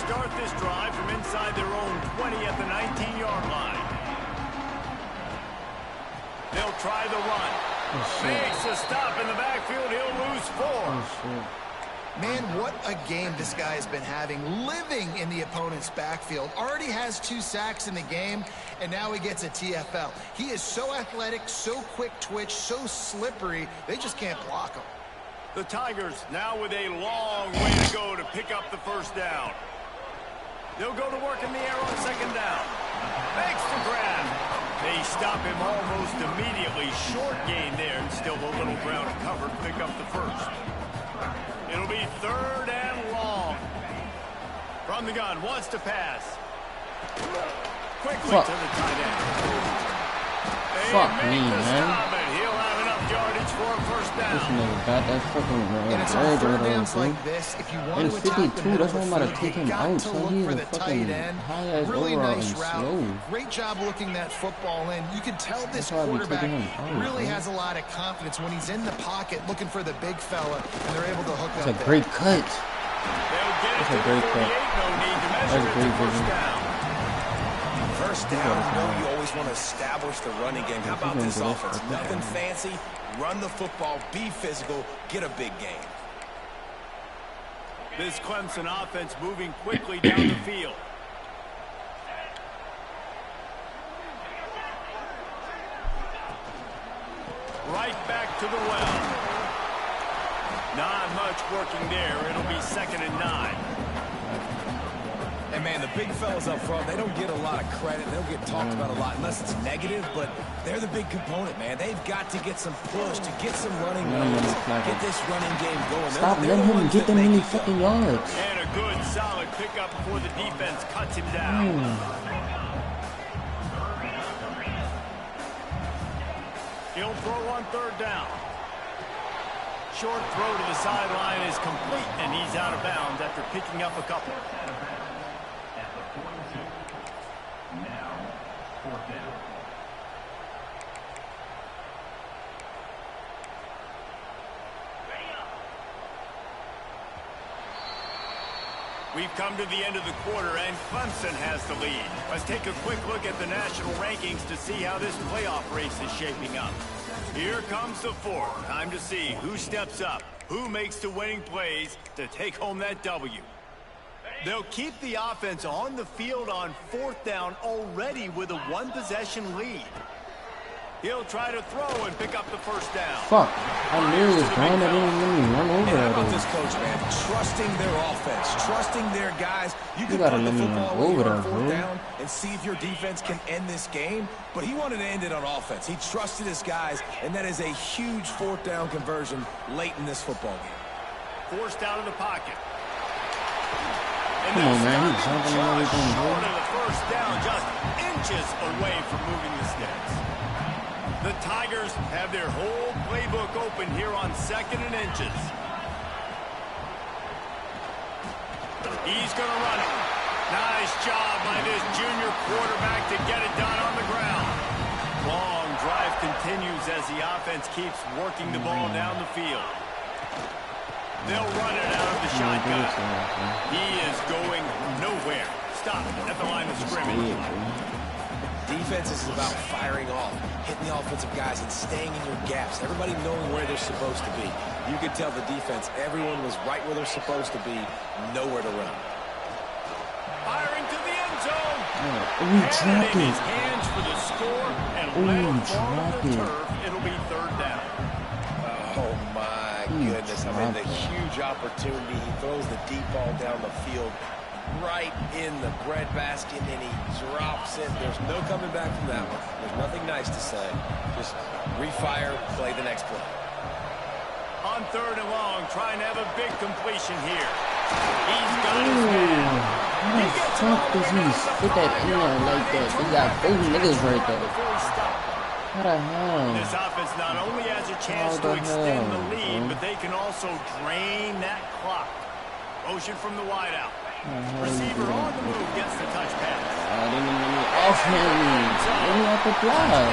S1: Start this drive from inside their own 20 at the 19-yard line. They'll try the run. Makes a stop in the backfield. He'll lose 4.
S2: Man, what a game this guy has been having, living in the opponent's backfield. Already has 2 sacks in the game, and now he gets a TFL. He is so athletic, so quick twitch, so slippery, they just can't block him.
S1: The Tigers now with a long way to go to pick up the first down. They'll go to work in the air on second down. Makes the grab. They stop him almost immediately. Short gain there, and still a little ground covered. Pick up the first. It'll be third and long. From the gun, wants to pass. Quickly to the tight end.
S4: Fuck me, man.
S1: He'll have enough yardage for a first down.
S4: This nigga got that fucking
S2: And it's on third downs like this. If you want to attack the middle,
S4: that's why I'm about to take him out.
S2: to
S4: So
S2: look
S4: he's
S2: for
S4: a
S2: the
S4: fucking
S2: tight end.
S4: high-ass
S2: Really
S4: overall
S2: nice
S4: and
S2: route.
S4: slow.
S2: Great job looking that football in. You can tell this
S4: That's why I be
S2: quarterback
S4: taking him out,
S2: really
S4: man.
S2: has a lot of confidence when he's in the pocket looking for the big fella, and they're able to hook up.
S4: That's a great cut.
S1: That's
S4: a great cut. That's a great vision.
S3: First down, you know you always want to establish the running game. How about this offense? Nothing fancy. Run the football, be physical, get a big game.
S1: This Clemson offense moving quickly down the field. Right back to the well. Not much working there. It'll be 2nd and 9.
S3: And, man, the big fellas up front, they don't get a lot of credit. They don't get talked about a lot unless it's negative, but they're the big component, man. They've got to get some push, to get some running lanes, get this running game going.
S4: Stop letting him get them many fucking yards.
S1: And a good, solid pickup before the defense cuts him down. He'll throw on third down. Short throw to the sideline is complete, and he's out of bounds after picking up a couple. We've come to the end of the quarter, and Clemson has the lead. Let's take a quick look at the national rankings to see how this playoff race is shaping up. Here comes the fourth. Time to see who steps up, who makes the winning plays to take home that W. They'll keep the offense on the field on 4th down already with a 1-possession lead. He'll try to throw and pick up the first down.
S4: Fuck. I knew it was gone. I didn't let me run over
S3: How about
S4: that.
S3: this coach, man? Trusting their offense, trusting their guys. You can
S4: gotta
S3: put the
S4: let me
S3: football
S4: run
S3: when
S4: over
S3: you're on
S4: that,
S3: 4th
S4: bro.
S3: down and see if your defense can end this game. But he wanted to end it on offense. He trusted his guys, and that is a huge 4th down conversion late in this football game.
S1: Forced out of the pocket.
S4: Come on, man. He's jumping and everything, bro.
S1: Short of the first down, just inches away from moving the sticks. The Tigers have their whole playbook open here on 2nd and inches. He's going to run it. Nice job by this junior quarterback to get it done on the ground. Long drive continues as the offense keeps working the ball down the field. They'll run it out of the shotgun. He is going nowhere. Stop at the line of scrimmage.
S3: Defense is about firing off, hitting the offensive guys, and staying in your gaps. Everybody knowing where they're supposed to be. You could tell the defense, everyone was right where they're supposed to be, nowhere to run.
S1: Firing to the end zone.
S4: Dropped
S1: his
S4: it.
S1: hands for the score and let it fall to the turf. It'll be 3rd down.
S3: Oh, my goodness. I mean, the huge opportunity. He throws the deep ball down the field right in the breadbasket, and he drops it. There's no coming back from that one. There's nothing nice to say. Just refire, play the next play.
S1: On 3rd and long, trying to have a big completion here. He's got his man.
S4: How the fuck does he put that in there like that? He got 4 niggas right there. How the hell?
S1: This offense not only has a chance to extend the lead, but they can also drain that clock. Motion from the wideout. Receiver on the move gets the touch pass.
S4: I didn't even let me off him. Let me off the flag.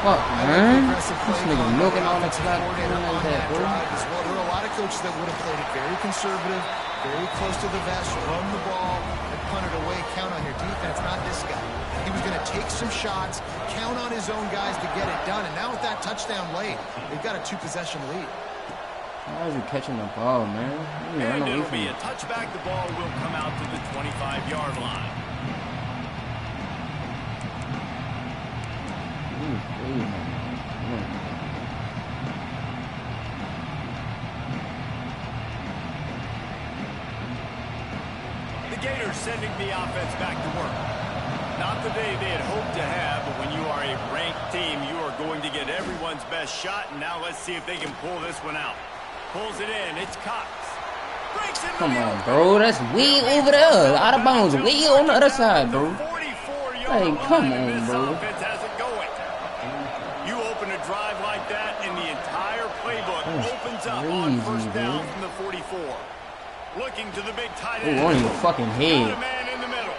S4: Fuck, man. This nigga milking all the clock like that, bro.
S2: There are a lot of coaches that would have played it very conservative, very close to the vest, run the ball, and punt it away, count on your defense. Not this guy. He was going to take some shots, count on his own guys to get it done, and now with that touchdown late, they've got a 2-possession lead.
S4: Why is he catching the ball, man?
S1: And it'll be a touchback. The ball will come out to the 25-yard line. The Gators sending the offense back to work. Not the day they had hoped to have, but when you are a ranked team, you are going to get everyone's best shot, and now let's see if they can pull this one out. Pulls it in. It's Cox.
S4: Come on, bro. That's way over there. Out of bounds. Way on the other side, bro. Hey, come on, bro.
S1: You open a drive like that, and the entire playbook opens up on 1st down from the 44. Looking to the big tight end.
S4: On your fucking head.
S1: Man in the middle.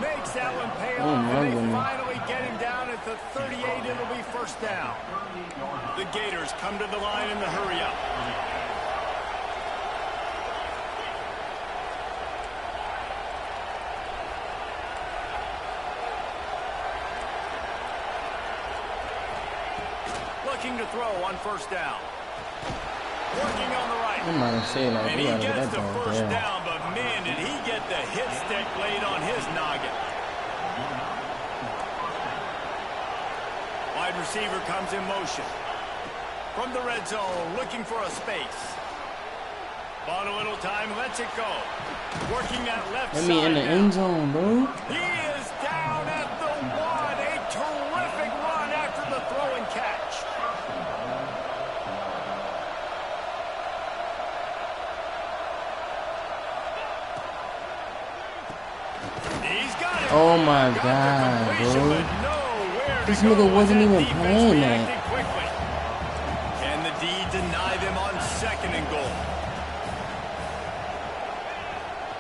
S1: Makes that one pay off, and they finally get him down at the 38. It'll be 1st down. The Gators come to the line in the hurry up. Looking to throw on 1st down. Working on the right.
S4: I'm not gonna say it like
S1: and he gets the 1st down, but man, did he get the hit stick laid on his noggin. Wide receiver comes in motion. From the red zone, looking for a space. Bought a little time, lets it go. Working that left side.
S4: Let me in the end zone, bro.
S1: He is down at the 1. A terrific run after the throw and catch. He's got it.
S4: Oh my God, bro. This nigga wasn't even playing that.
S1: Can the D deny them on 2nd and goal?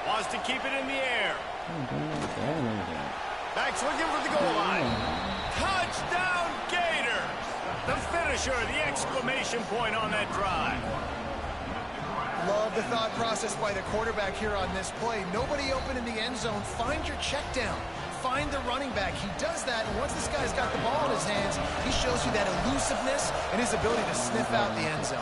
S1: Wants to keep it in the air. Backs looking for the goal line. Touchdown Gators! The finisher, the exclamation point on that drive.
S2: Love the thought process by the quarterback here on this play. Nobody open in the end zone. Find your check down. Find the running back. He does that, and once this guy's got the ball in his hands, he shows you that elusiveness and his ability to sniff out the end zone.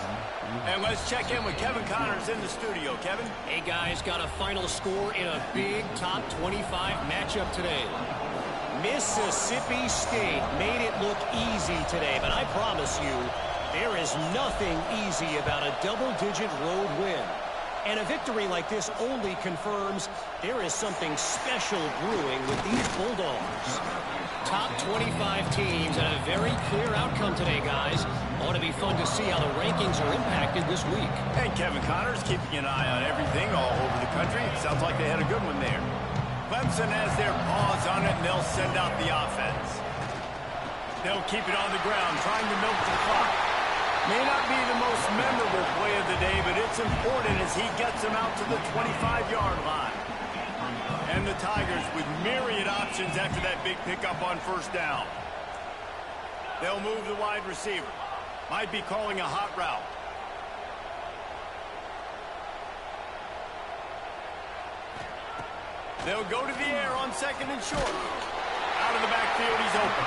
S1: And let's check in with Kevin Connors in the studio. Kevin?
S5: Hey, guys, got a final score in a big top 25 matchup today. Mississippi State made it look easy today, but I promise you, there is nothing easy about a double-digit road win. And a victory like this only confirms there is something special brewing with these Bulldogs. Top 25 teams and a very clear outcome today, guys. Ought to be fun to see how the rankings are impacted this week.
S1: And Kevin Connor's keeping an eye on everything all over the country. Sounds like they had a good one there. Clemson has their paws on it, and they'll send out the offense. They'll keep it on the ground, trying to milk the clock. May not be the most memorable play of the day, but it's important as he gets them out to the 25-yard line. And the Tigers with myriad options after that big pickup on first down. They'll move the wide receiver. Might be calling a hot route. They'll go to the air on second and short. Out of the backfield, he's open.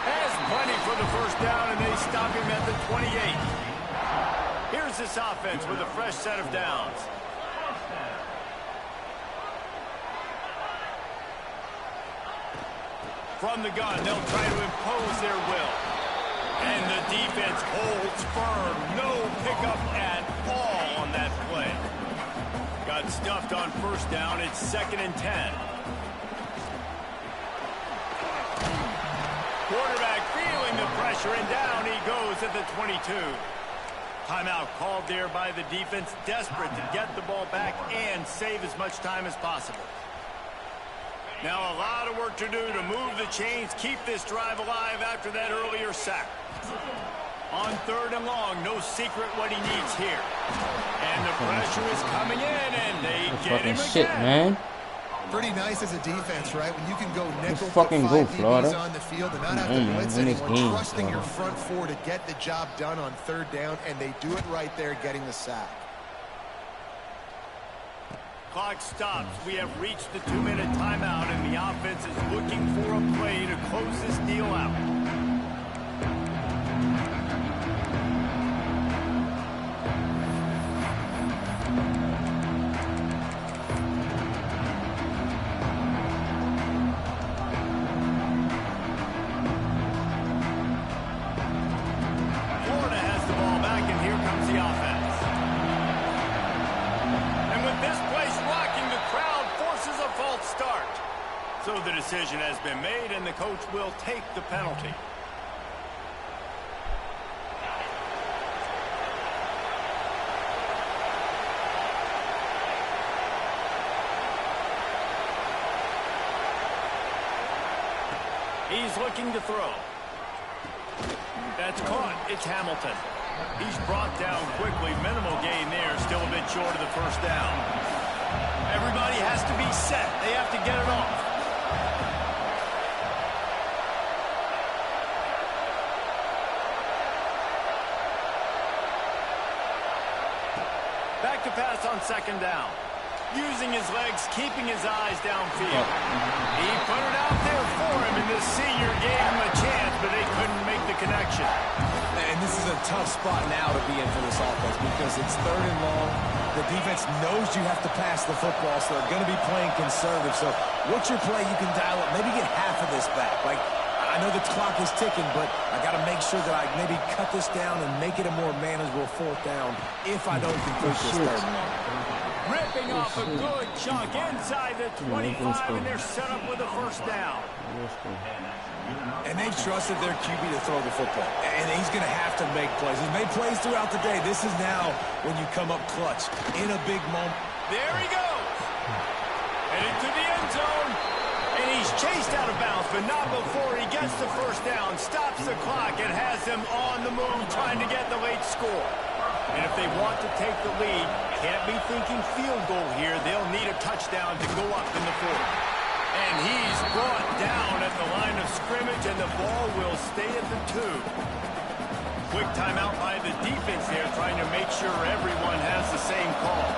S1: Has plenty for the first down, and they stop him at the 28. Here's this offense with a fresh set of downs. From the gun, they'll try to impose their will. And the defense holds firm. No pickup at all on that play. Got stuffed on first down. It's 2nd and 10. Quarterback feeling the pressure, and down he goes at the 22. Timeout called there by the defense, desperate to get the ball back and save as much time as possible. Now a lot of work to do to move the chains, keep this drive alive after that earlier sack. On 3rd and long, no secret what he needs here. And the pressure is coming in, and they get him again.
S4: Shit, man.
S2: Pretty nice as a defense, right? When you can go nickel
S4: Let's fucking go, Florida.
S2: on the field and not have to blitz anyone, trusting your front four to get the job done on 3rd down, and they do it right there, getting the sack.
S1: Clock stops. We have reached the 2-minute timeout, and the offense is looking for a play to close this deal out. Florida has the ball back, and here comes the offense. This place rocking, the crowd forces a false start. So the decision has been made, and the coach will take the penalty. He's looking to throw. That's caught. It's Hamilton. He's brought down quickly. Minimal gain there. Still a bit short of the first down. Everybody has to be set. They have to get it off. Back to pass on 2nd down. Using his legs, keeping his eyes downfield. He put it out there for him, and the senior gave him a chance, but they couldn't make the connection.
S3: And this is a tough spot now to be in for this offense because it's 3rd and long. The defense knows you have to pass the football, so they're going to be playing conservative. So what's your play you can dial up? Maybe get half of this back. Like, I know the clock is ticking, but I got to make sure that I maybe cut this down and make it a more manageable 4th down if I don't complete this 3rd and long.
S1: Ripping off a good chunk inside the 25, and they're set up with a first down.
S3: And they've trusted their QB to throw the football. And he's going to have to make plays. He's made plays throughout the day. This is now when you come up clutch in a big moment.
S1: There he goes. Headed to the end zone. And he's chased out of bounds, but not before he gets the first down. Stops the clock and has them on the move trying to get the late score. And if they want to take the lead, can't be thinking field goal here. They'll need a touchdown to go up in the 4th. And he's brought down at the line of scrimmage, and the ball will stay at the 2. Quick timeout by the defense there, trying to make sure everyone has the same call.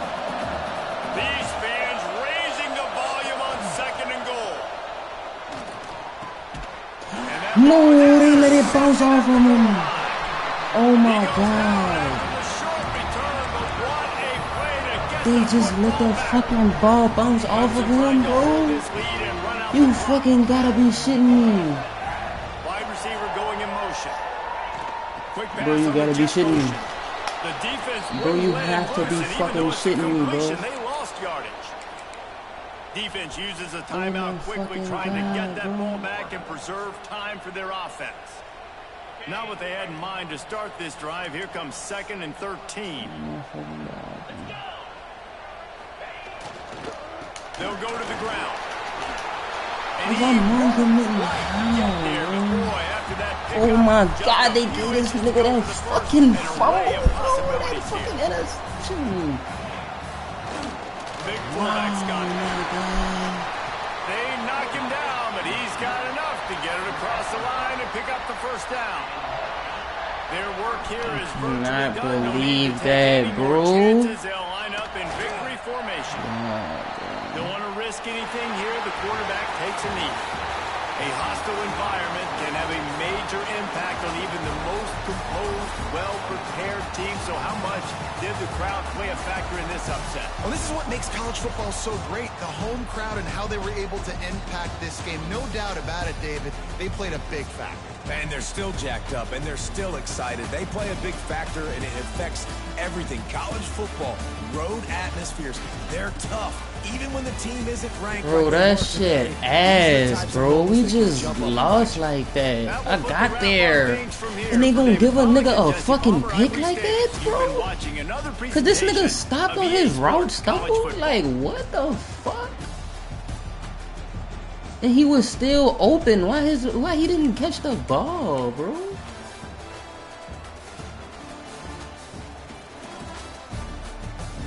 S1: These fans raising the volume on 2nd and goal.
S4: No, they let it bounce off of him. Oh my God. They just let that fucking ball bounce off of him, bro. You fucking gotta be shitting me.
S1: Wide receiver going in motion. Quick pass.
S4: Bro, you gotta be shitting me.
S1: The defense
S4: Bro, you
S1: wouldn't let
S4: have
S1: him
S4: to be
S1: loose, and even
S4: fucking
S1: though it's a
S4: shitting me, bro.
S1: completion, they lost yardage. Defense uses a timeout quickly, trying to get that ball back and preserve time for their offense. Not what they had in mind to start this drive. Here comes 2nd and 13. They'll go to the ground. And
S4: oh my God, they gave this nigga that fucking fumble, bro. That fucking interception.
S1: Big fullback's got it. They knock him down, but he's got enough to get it across the line and pick up the first down. Their work here is virtually done.
S4: I believe that, bro.
S1: They'll line up in victory formation. Don't want to risk anything here. The quarterback takes a knee. A hostile environment can have a major impact on even the most composed, well-prepared team. So how much did the crowd play a factor in this upset?
S2: Well, this is what makes college football so great. The home crowd and how they were able to impact this game. No doubt about it, David. They played a big factor.
S3: And they're still jacked up, and they're still excited. They play a big factor, and it affects everything. College football, road atmospheres, they're tough. Even when the team isn't ranked.
S4: Bro, that shit ass, bro. We just lost like that. I got there. And they gonna give a nigga a fucking pick like that, bro? Cause this nigga stopped on his route stumble? Like, what the fuck? And he was still open. Why he didn't catch the ball, bro?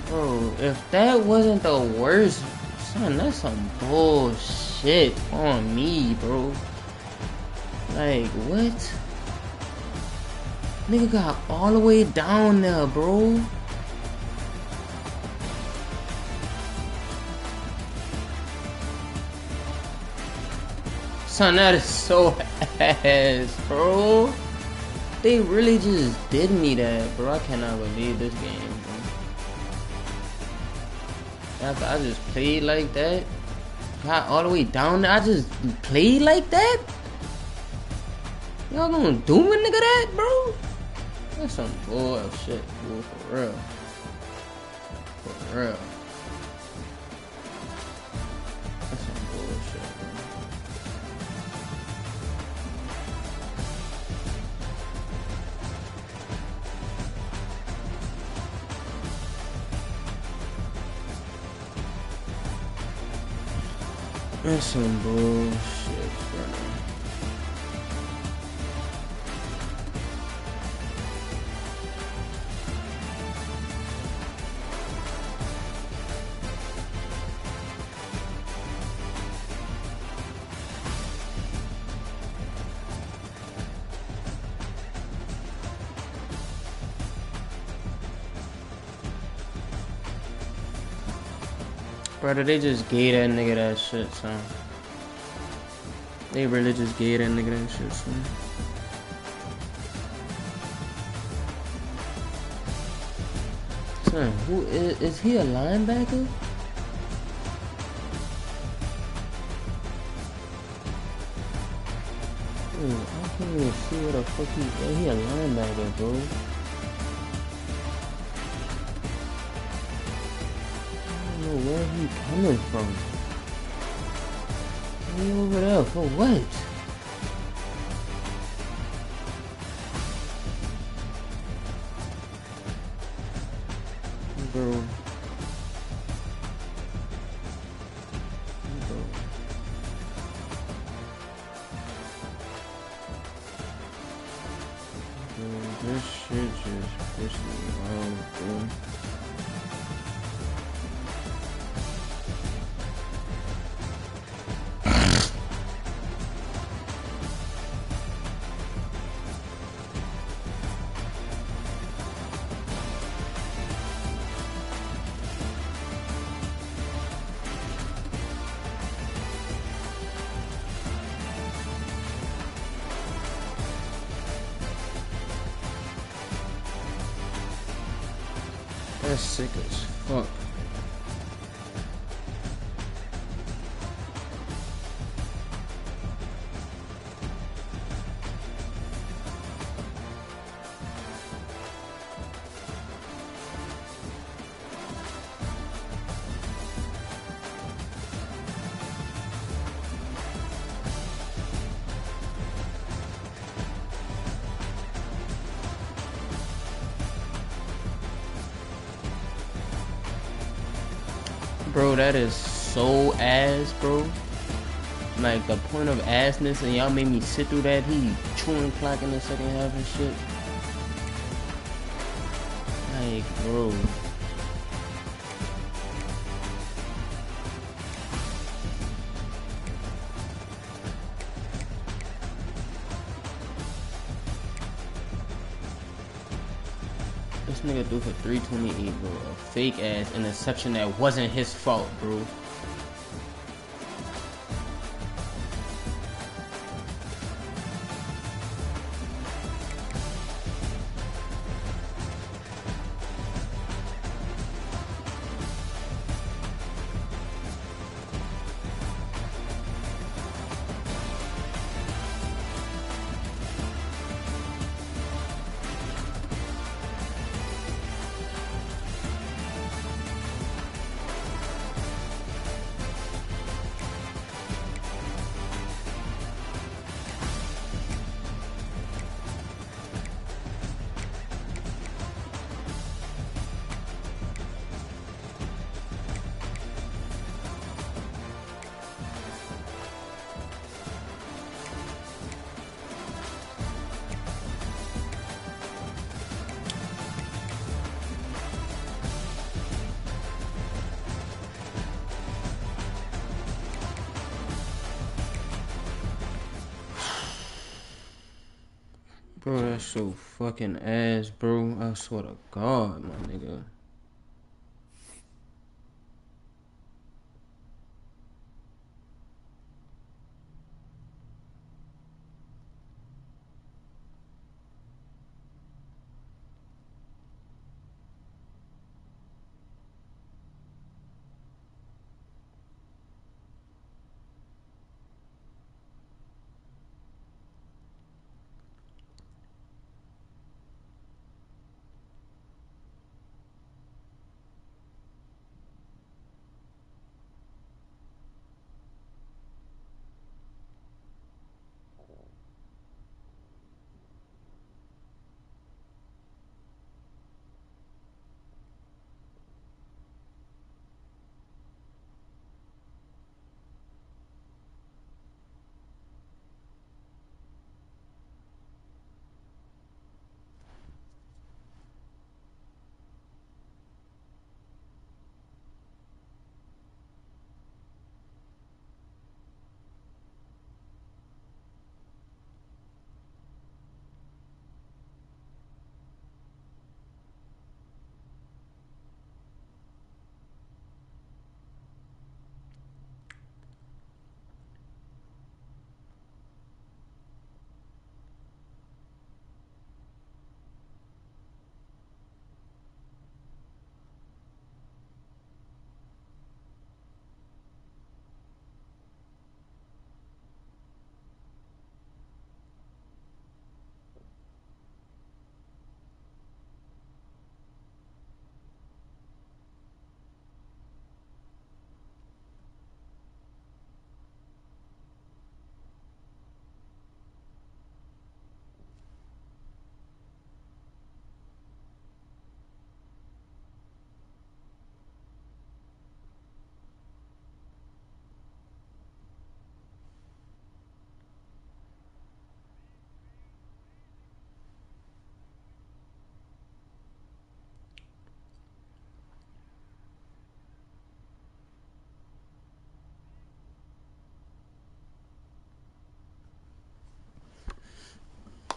S4: Bro, if that wasn't the worst, son, that's some bullshit on me, bro. Like, what? Nigga got all the way down there, bro. Son, that is so ass, bro. They really just did me that, bro. I cannot believe this game, bro. After I just played like that, got all the way down there, I just played like that? Y'all gonna do a nigga that, bro? That's some bullshit, bro, for real. For real. That's some bullshit, bro. That's some bullshit, bro. Brother, they just gave that nigga that shit, son. They really just gave that nigga that shit, son. Son, who is he a linebacker? Dude, I can't even see what the fuck he a linebacker, bro. Where he coming from? He over there for what? Bro. This shit just pissed me off, bro. That's sick as fuck. Bro, that is so ass, bro. Like, the point of assness, and y'all made me sit through that. He chewing clock in the second half and shit. Like, bro. This nigga threw for 328, bro. A fake ass interception that wasn't his fault, bro. Bro, that's so fucking ass, bro. I swear to God, my nigga.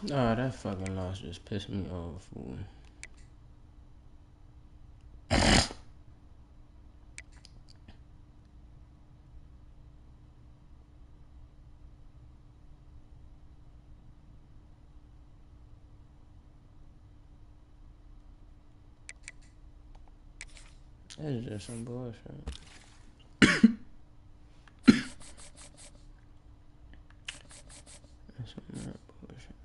S4: Nah, that fucking loss just pissed me off, fool. That's just some bullshit. That's some mad bullshit.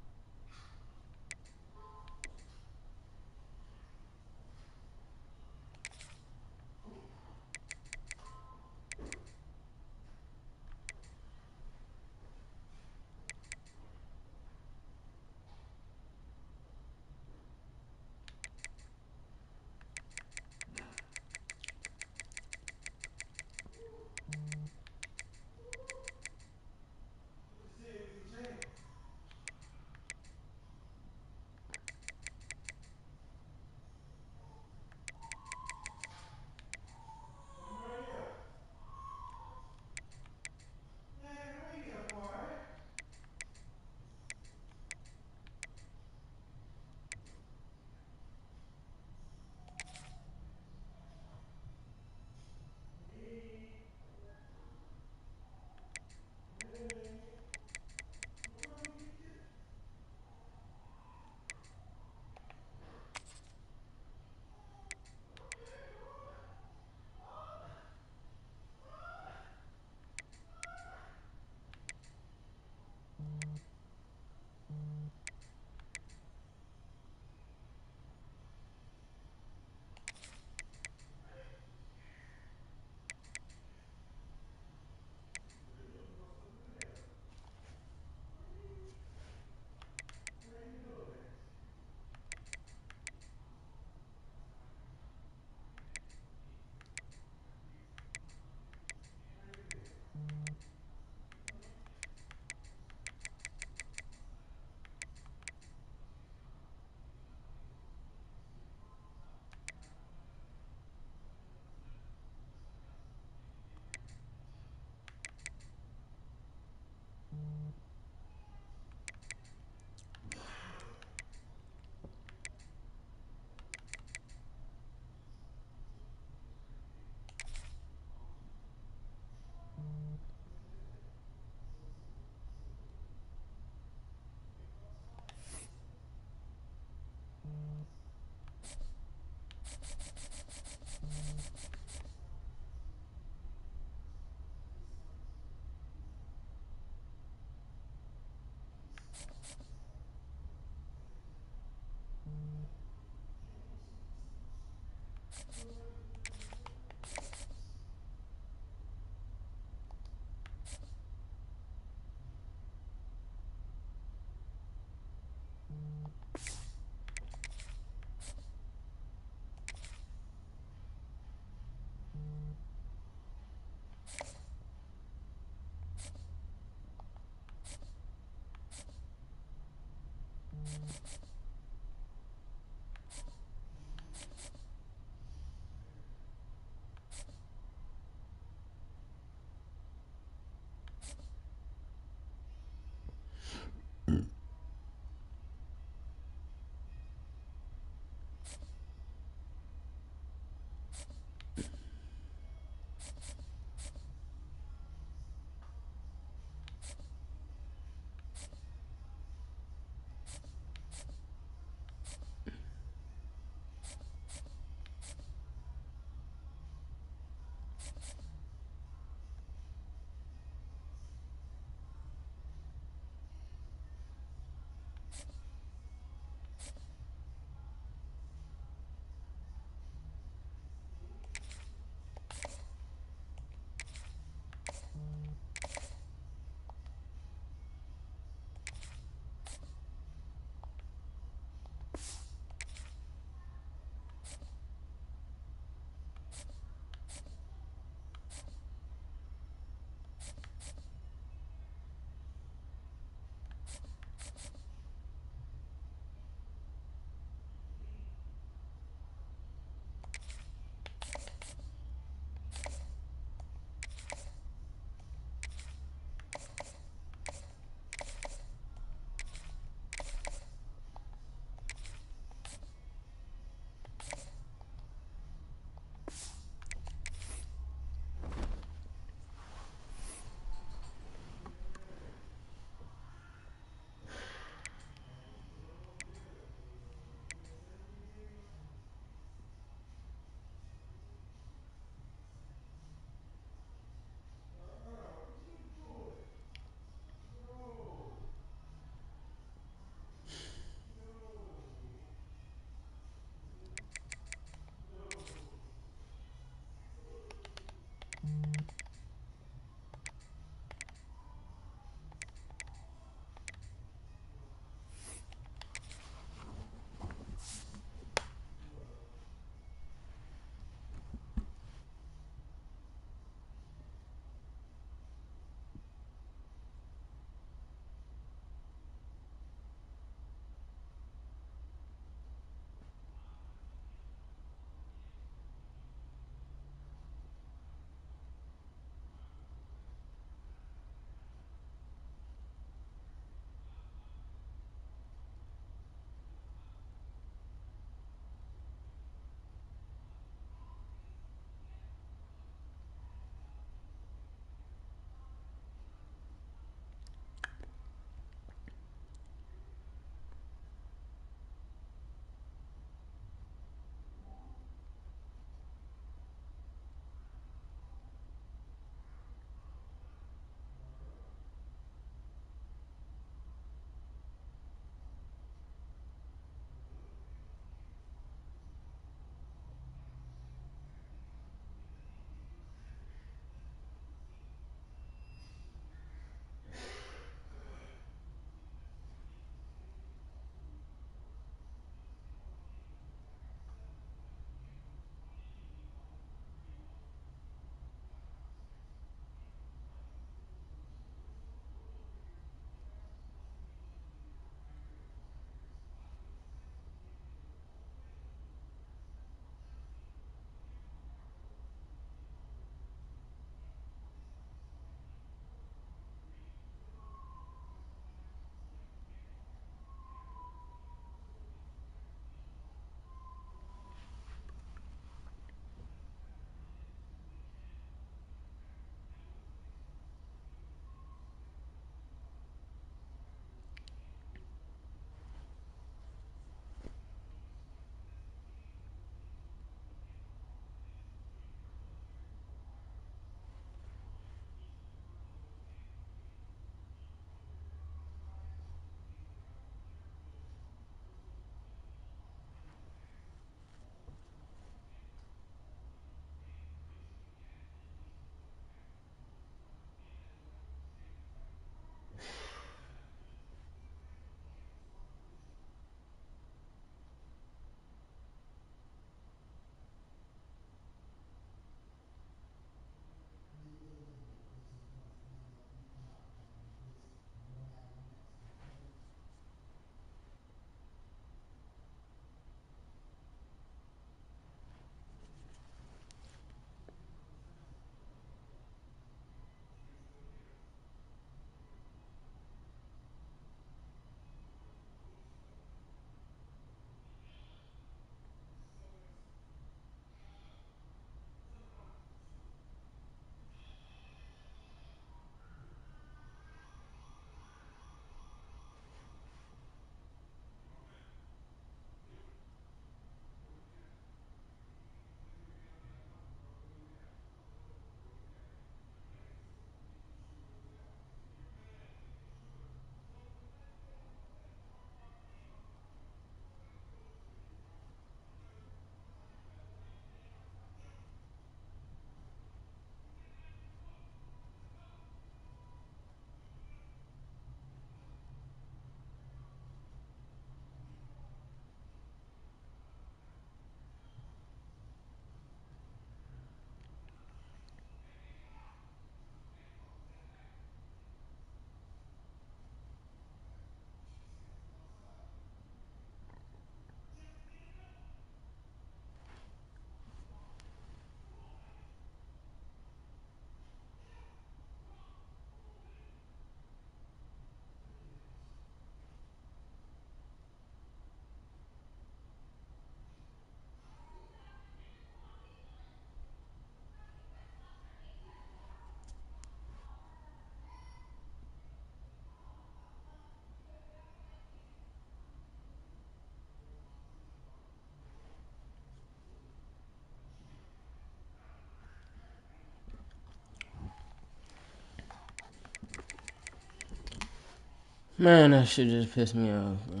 S4: Man, that shit just pissed me off, bro.